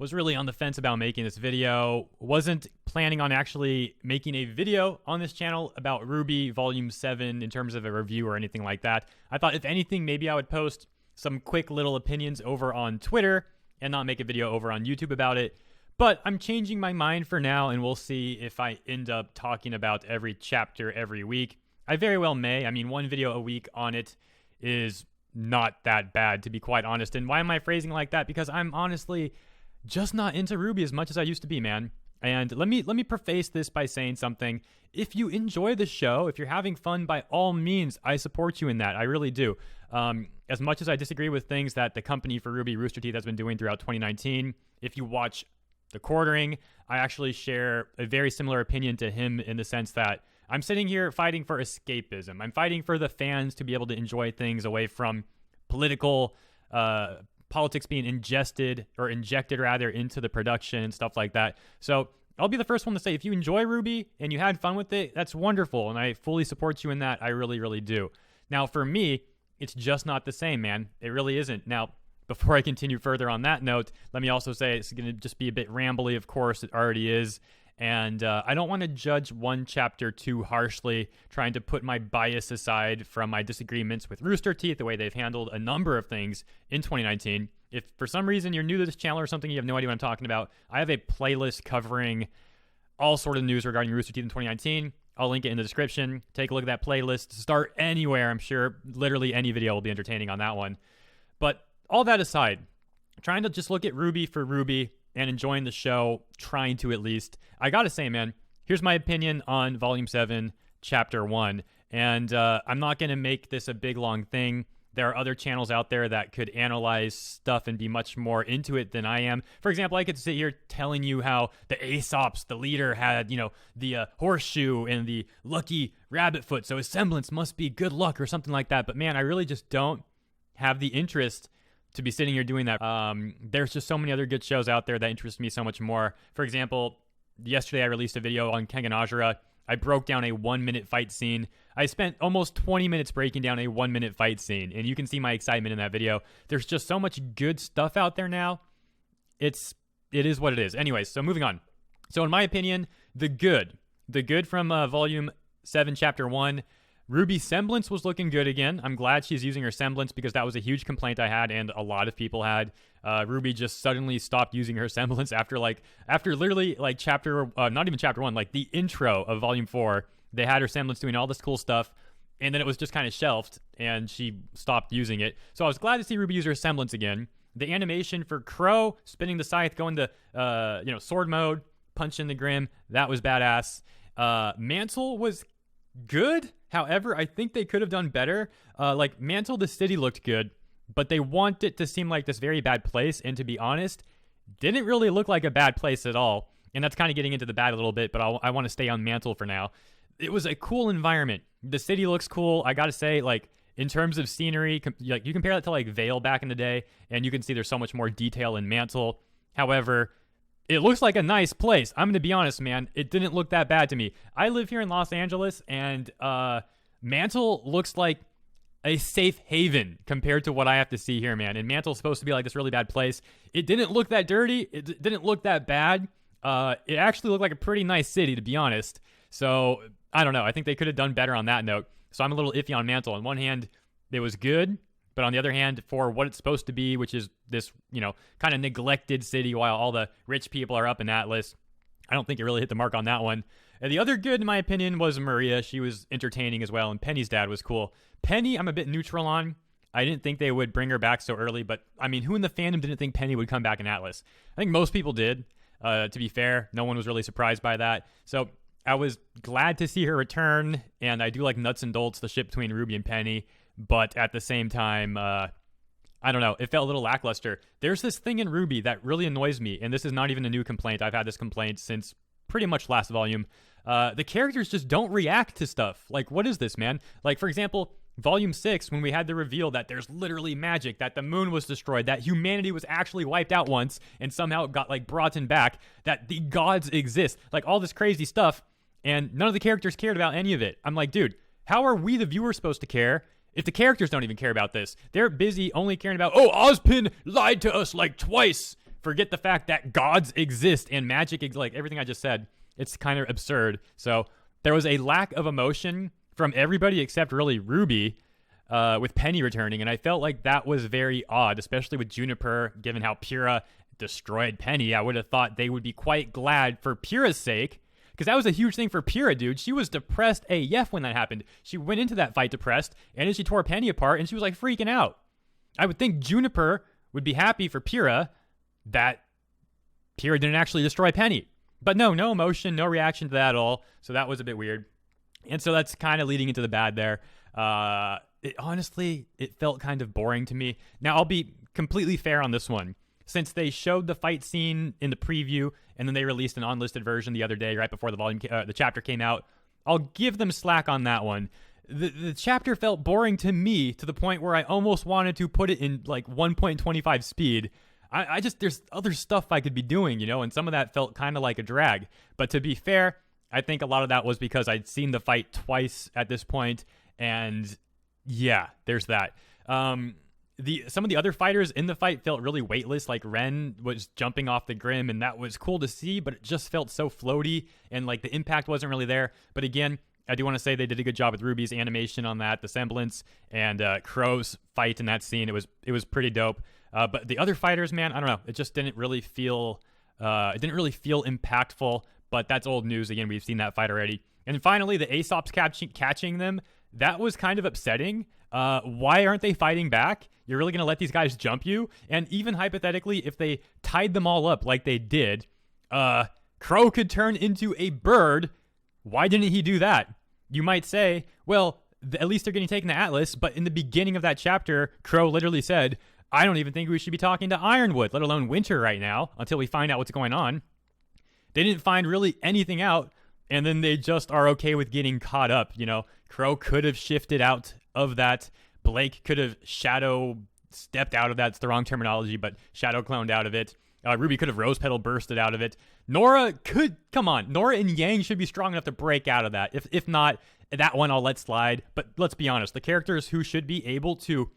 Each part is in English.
was really on the fence about making this video. Wasn't planning on actually making a video on this channel about RWBY Volume 7 in terms of a review or anything like that. I thought if anything, maybe I would post some quick little opinions over on Twitter and not make a video over on YouTube about it. But I'm changing my mind for now, and we'll see if I end up talking about every chapter every week. I very well may. I mean, one video a week on it is not that bad, to be quite honest. And why am I phrasing like that? Because I'm honestly just not into RWBY as much as I used to be, man. And let me preface this by saying something. If you enjoy the show, if you're having fun, by all means, I support you in that. I really do. As much as I disagree with things that the company for RWBY, Rooster Teeth, has been doing throughout 2019, if you watch the quartering, I actually share a very similar opinion to him in the sense that I'm sitting here fighting for escapism. I'm fighting for the fans to be able to enjoy things away from political politics being injected into the production and stuff like that. So I'll be the first one to say, if you enjoy RWBY and you had fun with it, that's wonderful, and I fully support you in that. I really, really do. Now, for me, it's just not the same, man. It really isn't. Now, before I continue further on that note, let me also say it's going to just be a bit rambly. Of course, it already is. And I don't want to judge one chapter too harshly, trying to put my bias aside from my disagreements with Rooster Teeth, the way they've handled a number of things in 2019. If for some reason you're new to this channel or something, you have no idea what I'm talking about, I have a playlist covering all sort of news regarding Rooster Teeth in 2019. I'll link it in the description. Take a look at that playlist. Start anywhere. I'm sure literally any video will be entertaining on that one. But all that aside, trying to just look at RWBY for RWBY and enjoying the show, trying to at least. I gotta say, man, here's my opinion on Volume 7, Chapter 1. And I'm not gonna make this a big, long thing. There are other channels out there that could analyze stuff and be much more into it than I am. For example, I could sit here telling you how the Aesops, the leader, had, the horseshoe and the lucky rabbit foot, so his semblance must be good luck or something like that. But man, I really just don't have the interest to be sitting here doing that. There's just so many other good shows out there that interest me so much more. For example, yesterday I released a video on Kengan Ashura. I broke down a 1-minute fight scene. I spent almost 20 minutes breaking down a 1-minute fight scene, and you can see my excitement in that video. There's just so much good stuff out there now. It is what it is. Anyways, so moving on. So in my opinion, the good from Volume 7, Chapter 1, RWBY's semblance was looking good again. I'm glad she's using her semblance because that was a huge complaint I had and a lot of people had. RWBY just suddenly stopped using her semblance after literally like not even chapter 1, like the intro of Volume 4. They had her semblance doing all this cool stuff, and then it was just kind of shelved and she stopped using it. So I was glad to see RWBY use her semblance again. The animation for Crow spinning the scythe, going to sword mode, punching the Grim, that was badass. Mantle was good. However, I think they could have done better. Mantle, the city looked good, but they want it to seem like this very bad place. And to be honest, didn't really look like a bad place at all. And that's kind of getting into the bad a little bit, but I want to stay on Mantle for now. It was a cool environment. The city looks cool. I got to say, in terms of scenery, you compare that to Vale back in the day, and you can see there's so much more detail in Mantle. However, it looks like a nice place. I'm going to be honest, man. It didn't look that bad to me. I live here in Los Angeles, and Mantle looks like a safe haven compared to what I have to see here, man. And Mantle's supposed to be like this really bad place. It didn't look that dirty. It didn't look that bad. It actually looked like a pretty nice city, to be honest. So, I don't know. I think they could have done better on that note. So I'm a little iffy on Mantle. On one hand, it was good. But on the other hand, for what it's supposed to be, which is this, kind of neglected city while all the rich people are up in Atlas, I don't think it really hit the mark on that one. And the other good, in my opinion, was Maria. She was entertaining as well, and Penny's dad was cool. Penny, I'm a bit neutral on. I didn't think they would bring her back so early, but, who in the fandom didn't think Penny would come back in Atlas? I think most people did. To be fair, no one was really surprised by that. So I was glad to see her return, and I do like nuts and bolts, the ship between RWBY and Penny. But at the same time, I don't know. It felt a little lackluster. There's this thing in RWBY that really annoys me, and this is not even a new complaint. I've had this complaint since pretty much last volume. The characters just don't react to stuff. What is this, man? For example, Volume 6, when we had the reveal that there's literally magic, that the moon was destroyed, that humanity was actually wiped out once, and somehow it got, brought back, that the gods exist, all this crazy stuff, and none of the characters cared about any of it. I'm like, dude, how are we, the viewers, supposed to care if the characters don't even care about this? They're busy only caring about, Ozpin lied to us twice forget the fact that gods exist and magic, like everything I just said. It's kind of absurd. So there was a lack of emotion from everybody except really RWBY with Penny returning, and I felt like that was very odd, especially with Juniper, given how Pyrrha destroyed Penny. I would have thought they would be quite glad for Pyrrha's sake, because that was a huge thing for Pyrrha, dude. She was depressed AF when that happened. She went into that fight depressed, and then she tore Penny apart, and she was like freaking out. I would think Juniper would be happy for Pyrrha that Pyrrha didn't actually destroy Penny. But no emotion, no reaction to that at all. So that was a bit weird. And so that's kind of leading into the bad there. Honestly, it felt kind of boring to me. Now, I'll be completely fair on this one. Since they showed the fight scene in the preview, and then they released an unlisted version the other day, right before the chapter came out, I'll give them slack on that one. The chapter felt boring to me to the point where I almost wanted to put it in like 1.25 speed. I just, there's other stuff I could be doing, and some of that felt kind of like a drag. But to be fair, I think a lot of that was because I'd seen the fight twice at this point, and yeah, there's that. Some of the other fighters in the fight felt really weightless, like Ren was jumping off the Grim, and that was cool to see, but it just felt so floaty, and like the impact wasn't really there. But again, I do want to say they did a good job with RWBY's animation on that, the semblance, and Crow's fight in that scene. It was pretty dope. But the other fighters, man, I don't know. It just didn't really feel impactful. But that's old news. Again, we've seen that fight already. And finally, the Aesop's catching them. That was kind of upsetting. Why aren't they fighting back? You're really gonna let these guys jump you? And even hypothetically, if they tied them all up like they did, Crow could turn into a bird. Why didn't he do that? You might say, well, at least they're getting taken to Atlas. But in the beginning of that chapter, Crow literally said, I don't even think we should be talking to Ironwood, let alone Winter right now, until we find out what's going on. They didn't find really anything out, and then they just are okay with getting caught up. Crow could have shifted out of that. Blake could have shadow stepped out of that. It's the wrong terminology, but shadow cloned out of it. RWBY could have rose petal bursted out of it. Nora and Yang should be strong enough to break out of that. If not, that one I'll let slide. But let's be honest, the characters who should be able to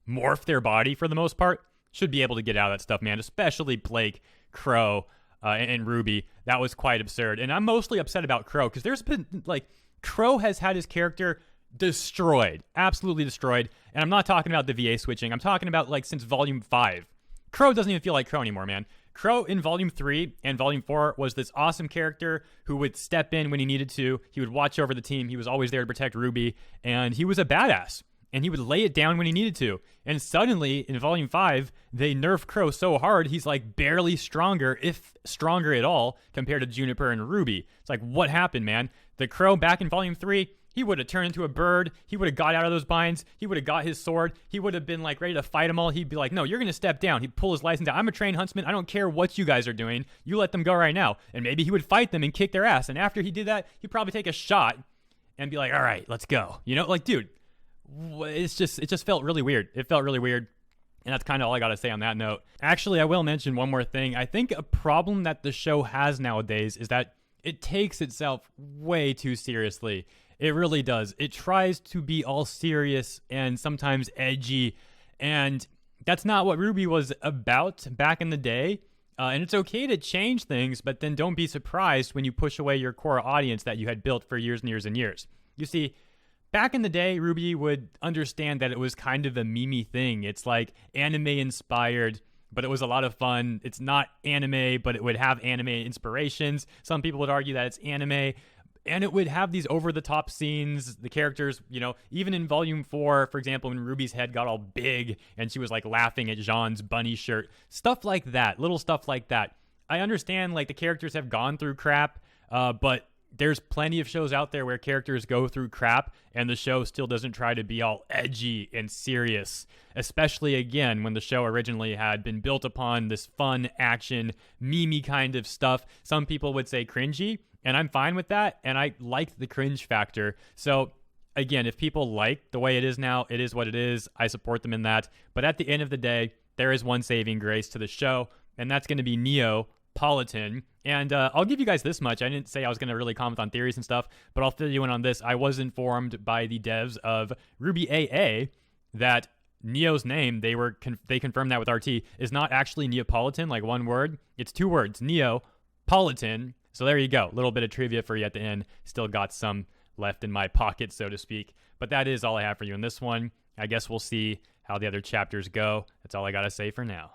morph their body for the most part should be able to get out of that stuff, man. Especially Blake, Crow, and RWBY. That was quite absurd. And I'm mostly upset about Crow because there's been Crow has had his character destroyed, absolutely destroyed. And I'm not talking about the VA switching. I'm talking about since Volume 5. Crow doesn't even feel like Crow anymore, man. Crow in Volume 3 and Volume 4 was this awesome character who would step in when he needed to. He would watch over the team. He was always there to protect RWBY, and he was a badass. And he would lay it down when he needed to. And suddenly, in Volume 5, they nerf Crow so hard, he's barely stronger, if stronger at all, compared to Juniper and RWBY. It's what happened, man? The Crow back in Volume 3, he would have turned into a bird. He would have got out of those binds. He would have got his sword. He would have been ready to fight them all. He'd be like, no, you're going to step down. He'd pull his license out. I'm a trained huntsman. I don't care what you guys are doing. You let them go right now. And maybe he would fight them and kick their ass. And after he did that, he'd probably take a shot and be like, all right, let's go. Dude, it just felt really weird. It felt really weird. And that's kind of all I got to say on that note. Actually, I will mention one more thing. I think a problem that the show has nowadays is that it takes itself way too seriously. It really does. It tries to be all serious and sometimes edgy. And that's not what RWBY was about back in the day. And it's okay to change things, but then don't be surprised when you push away your core audience that you had built for years and years and years. You see, back in the day, RWBY would understand that it was kind of a meme thing. It's anime inspired, but it was a lot of fun. It's not anime, but it would have anime inspirations. Some people would argue that it's anime. And it would have these over-the-top scenes, the characters, even in Volume 4, for example, when RWBY's head got all big and she was laughing at Jean's bunny shirt. Stuff like that, little stuff like that. I understand the characters have gone through crap, but there's plenty of shows out there where characters go through crap and the show still doesn't try to be all edgy and serious, especially again when the show originally had been built upon this fun action meme kind of stuff. Some people would say cringy, and I'm fine with that, and I like the cringe factor. So again, if people like the way it is now, it is what it is. I support them in that. But at the end of the day, there is one saving grace to the show, and that's going to be Neopolitan. And I'll give you guys this much. I didn't say I was going to really comment on theories and stuff, but I'll fill you in on this. I was informed by the devs of RWBY AA that Neo's name, they confirmed that with RT, is not actually Neapolitan, like one word. It's 2 words, Neapolitan. So there you go. A little bit of trivia for you at the end. Still got some left in my pocket, so to speak. But that is all I have for you in this one. I guess we'll see how the other chapters go. That's all I got to say for now.